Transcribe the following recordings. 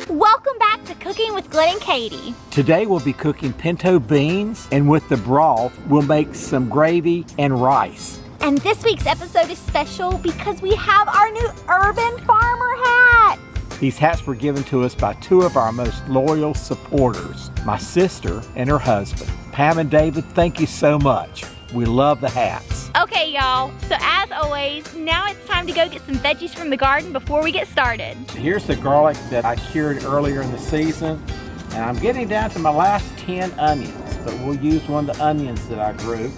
Welcome back to Cooking with Glenn and Kati. Today we'll be cooking pinto beans, and with the broth, we'll make some gravy and rice. And this week's episode is special because we have our new urban farmer hats. These hats were given to us by two of our most loyal supporters, my sister and her husband. Pam and David, thank you so much. We love the hats. Okay, y'all, so as always, now it's time to go get some veggies from the garden before we get started. Here's the garlic that I cured earlier in the season, and I'm getting down to my last 10 onions, but we'll use one of the onions that I grew.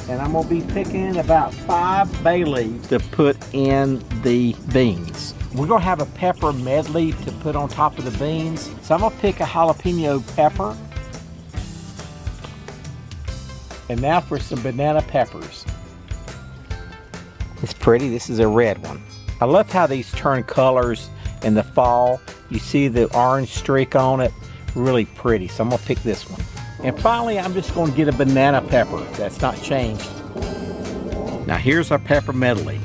And I'm gonna be picking about 5 bay leaves to put in the beans. We're gonna have a pepper medley to put on top of the beans. So I'm gonna pick a jalapeno pepper. And now for some banana peppers. It's pretty, this is a red one. I love how these turn colors in the fall. You see the orange streak on it, really pretty. So I'm gonna pick this one. And finally, I'm just gonna get a banana pepper that's not changed. Now here's our pepper medley.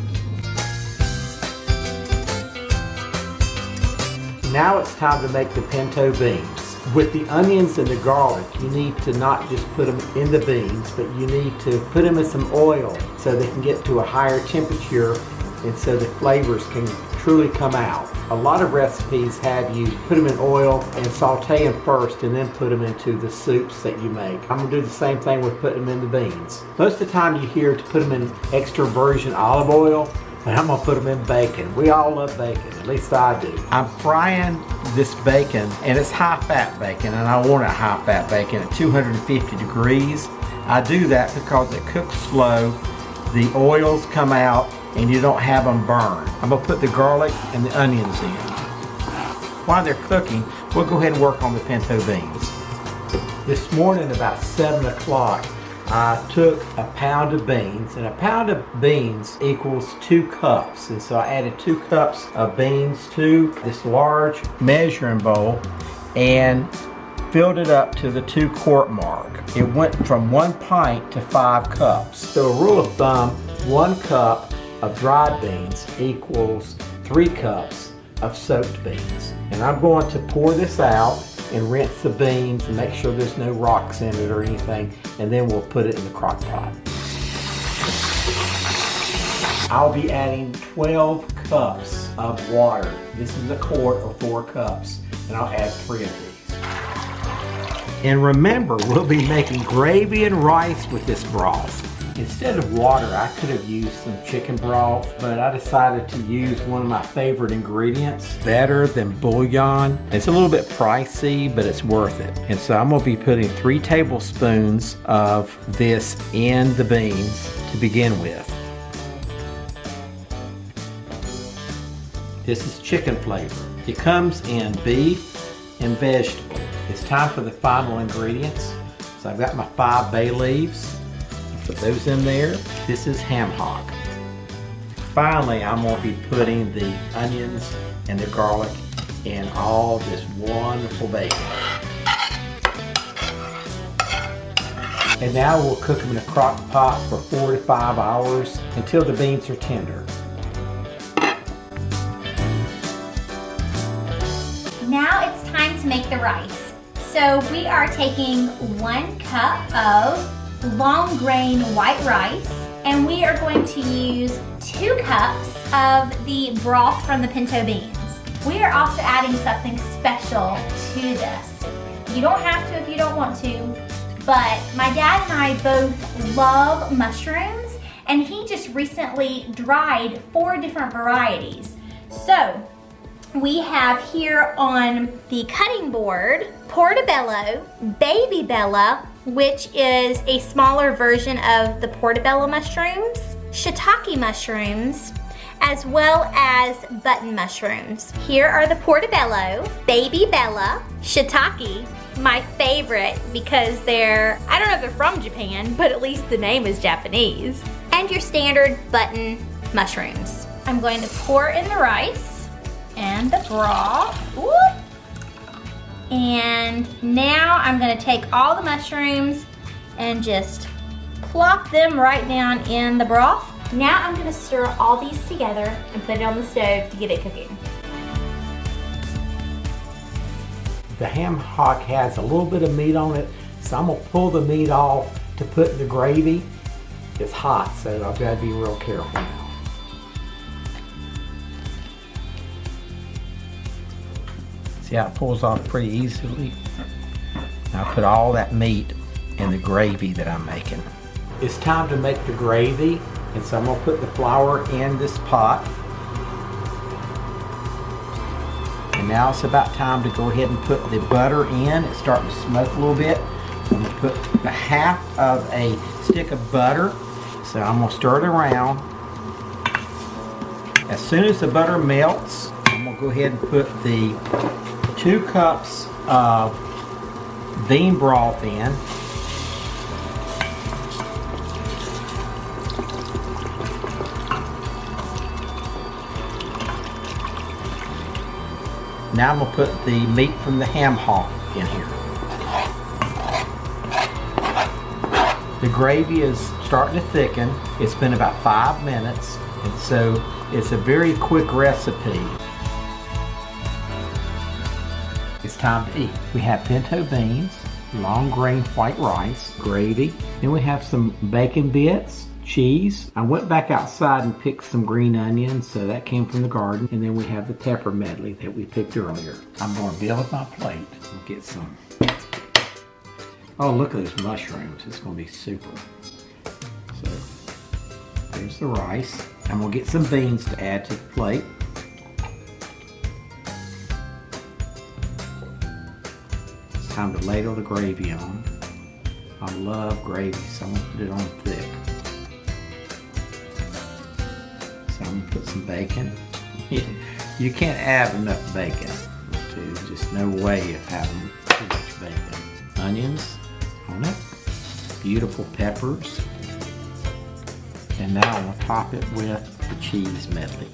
Now it's time to make the pinto beans. With the onions and the garlic, you need to not just put them in the beans, but you need to put them in some oil so they can get to a higher temperature and so the flavors can truly come out. A lot of recipes have you put them in oil and saute them first and then put them into the soups that you make. I'm gonna do the same thing with putting them in the beans. Most of the time you hear to put them in extra virgin olive oil, and I'm gonna put them in bacon. We all love bacon, at least I do. I'm frying this bacon, and it's high-fat bacon, and I want a high-fat bacon at 250 degrees. I do that because it cooks slow, the oils come out, and you don't have them burn. I'm gonna put the garlic and the onions in. While they're cooking, we'll go ahead and work on the pinto beans. This morning about 7 o'clock, I took a pound of beans, and a pound of beans equals 2 cups. And so I added 2 cups of beans to this large measuring bowl and filled it up to the 2-quart mark. It went from 1 pint to 5 cups. So a rule of thumb, 1 cup of dried beans equals 3 cups of soaked beans. And I'm going to pour this out and rinse the beans and make sure there's no rocks in it or anything, and then we'll put it in the crock pot. I'll be adding 12 cups of water. This is a quart or 4 cups, and I'll add 3 of these. And remember, we'll be making gravy and rice with this broth. Instead of water, I could have used some chicken broth, but I decided to use one of my favorite ingredients, better than bouillon. It's a little bit pricey, but it's worth it. And so I'm gonna be putting 3 tablespoons of this in the beans to begin with. This is chicken flavor. It comes in beef and vegetable. It's time for the final ingredients. So I've got my 5 bay leaves. Put those in there. This is ham hock. Finally, I'm going to be putting the onions and the garlic in all this wonderful bacon. And now we'll cook them in a crock pot for 4 to 5 hours until the beans are tender. Now it's time to make the rice. So we are taking 1 cup of long grain white rice, and we are going to use 2 cups of the broth from the pinto beans. We are also adding something special to this. You don't have to if you don't want to, but my dad and I both love mushrooms, and he just recently dried 4 different varieties. So we have here on the cutting board portobello, baby bella, which is a smaller version of the portobello mushrooms, shiitake mushrooms, as well as button mushrooms. Here are the portobello, baby bella, shiitake, my favorite because they're, I don't know if they're from Japan, but at least the name is Japanese, and your standard button mushrooms. I'm going to pour in the rice and the broth. Whoop. And now I'm gonna take all the mushrooms and just plop them right down in the broth. Now I'm gonna stir all these together and put it on the stove to get it cooking. The ham hock has a little bit of meat on it, so I'm gonna pull the meat off to put in the gravy. It's hot, so I've got to be real careful now. See how it pulls off pretty easily? Now I put all that meat in the gravy that I'm making. It's time to make the gravy, and so I'm gonna put the flour in this pot. And now it's about time to go ahead and put the butter in. It's starting to smoke a little bit. So I'm gonna put a half of a stick of butter. So I'm gonna stir it around. As soon as the butter melts, I'm gonna go ahead and put the 2 cups of bean broth in. Now I'm going to put the meat from the ham hock in here. The gravy is starting to thicken. It's been about 5 minutes, and so it's a very quick recipe. It's time to eat. We have pinto beans, long grain white rice, gravy. Then we have some bacon bits, cheese. I went back outside and picked some green onions, so that came from the garden. And then we have the pepper medley that we picked earlier. I'm going to build my plate. We'll get some. Oh, look at those mushrooms. It's going to be super. So there's the rice. I'm going to get some beans to add to the plate. It's time to ladle the gravy on. I love gravy, so I'm going to put it on thick. So I'm going to put some bacon. You can't have enough bacon. There's just no way of having too much bacon. Onions on it. Beautiful peppers. And now I'm going to top it with the cheese medley.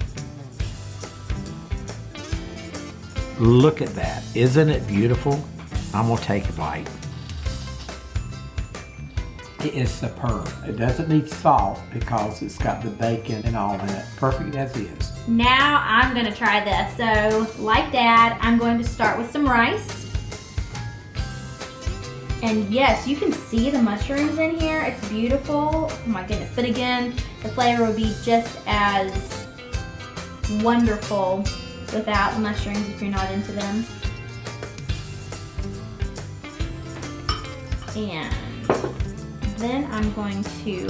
Look at that. Isn't it beautiful? I'm going to take a bite. It is superb. It doesn't need salt because it's got the bacon and all in it. Perfect as is. Now I'm gonna try this. So, like Dad, I'm going to start with some rice. And yes, you can see the mushrooms in here. It's beautiful. Oh my goodness. But again, the flavor would be just as wonderful without the mushrooms if you're not into them. And then I'm going to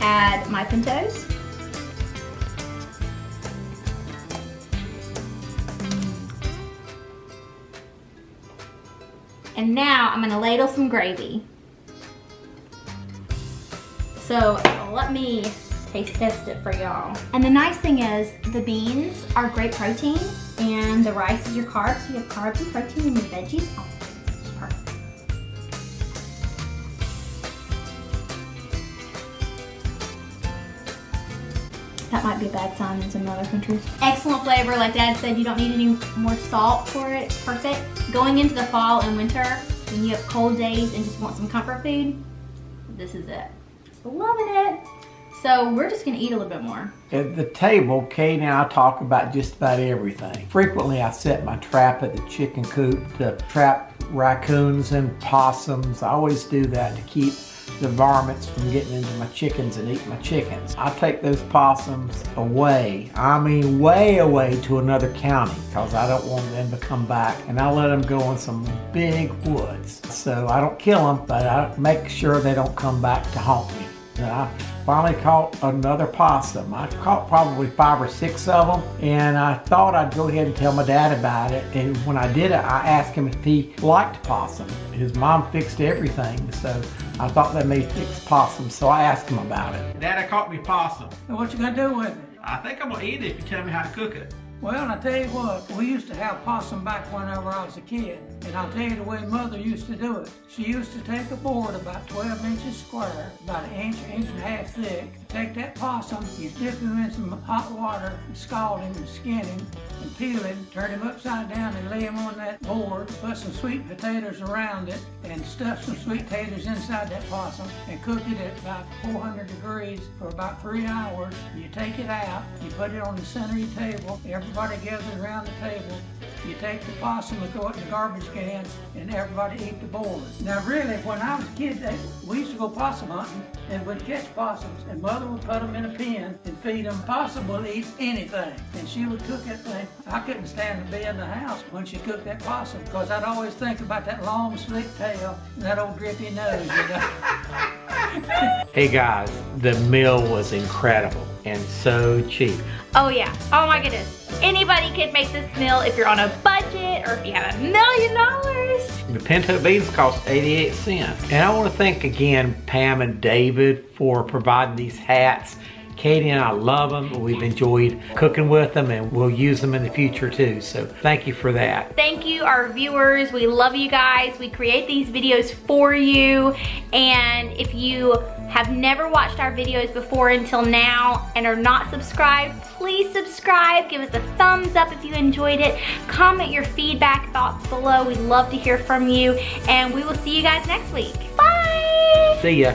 add my pintos. And now I'm gonna ladle some gravy. So let me taste test it for y'all. And the nice thing is the beans are great protein and the rice is your carbs. So you have carbs and protein in your veggies. Oh, this is perfect. That might be a bad sign in some other countries. Excellent flavor, like Dad said, you don't need any more salt for it. It's perfect. Going into the fall and winter, when you have cold days and just want some comfort food, this is it. Loving it. So we're just gonna eat a little bit more. At the table, Kay and I talk about just about everything. Frequently, I set my trap at the chicken coop to trap raccoons and possums. I always do that to keep the varmints from getting into my chickens and eating my chickens. I take those possums away. I mean way away to another county because I don't want them to come back, and I let them go in some big woods. So I don't kill them, but I make sure they don't come back to haunt me. And I finally caught another possum. I caught probably 5 or 6 of them, and I thought I'd go ahead and tell my dad about it. And when I did it, I asked him if he liked possum. His mom fixed everything, so I thought they may fix possum, so I asked him about it. Dad, I caught me possum. And what you gonna do with it? I think I'm gonna eat it if you tell me how to cook it. Well, I tell you what, we used to have possum back whenever I was a kid. And I'll tell you the way Mother used to do it. She used to take a board about 12 inches square, about an inch, inch and a half thick, take that possum, you dip him in some hot water, and scald him and skin him and peel him, turn him upside down and lay him on that board, put some sweet potatoes around it and stuff some sweet potatoes inside that possum and cook it at about 400 degrees for about 3 hours. You take it out, you put it on the center of your table, everybody gathers around the table. You take the possum and throw it in the garbage can and everybody eat the board. Now really, when I was a kid, we used to go possum hunting and we'd catch possums and Mother would put them in a pen and feed them. Possum will eat anything and she would cook that thing. I couldn't stand to be in the house when she cooked that possum because I'd always think about that long slick tail and that old drippy nose, you know. Hey guys, the meal was incredible and so cheap. Oh yeah, oh my goodness. Anybody could make this meal if you're on a budget or if you have $1 million. The pinto beans cost 88 cents. And I want to thank again Pam and David for providing these hats. Katie and I love them. We've enjoyed cooking with them and we'll use them in the future too. So thank you for that. Thank you, our viewers. We love you guys. We create these videos for you. And if you have never watched our videos before until now and are not subscribed, please subscribe. Give us a thumbs up if you enjoyed it. Comment your feedback thoughts below. We'd love to hear from you. And we will see you guys next week. Bye. See ya.